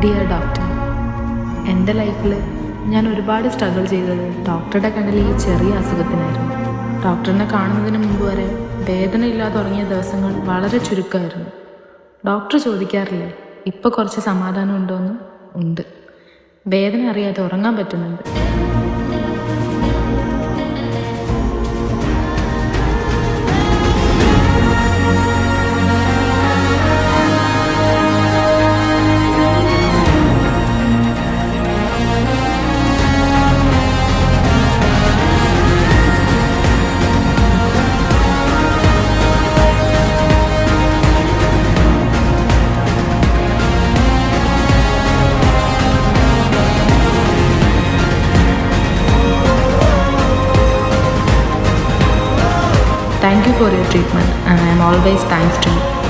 Dear doctor, എൻ്റെ ലൈഫിൽ ഞാൻ ഒരുപാട് സ്ട്രഗിൾ ചെയ്തത് ഡോക്ടറുടെ കണ്ണിൽ ഈ ചെറിയ അസുഖത്തിനായിരുന്നു. ഡോക്ടറിനെ കാണുന്നതിന് മുമ്പ് വരെ വേദനയില്ലാതെ ഉറങ്ങിയ ദിവസങ്ങൾ വളരെ ചുരുക്കമായിരുന്നു. ഡോക്ടർ ചോദിക്കാറില്ലേ ഇപ്പോൾ കുറച്ച് സമാധാനം ഉണ്ടോയെന്ന്? ഉണ്ട്. വേദന അറിയാതെ ഉറങ്ങാൻ പറ്റുന്നുണ്ട്. Thank you for your treatment, and I am always thanks to you.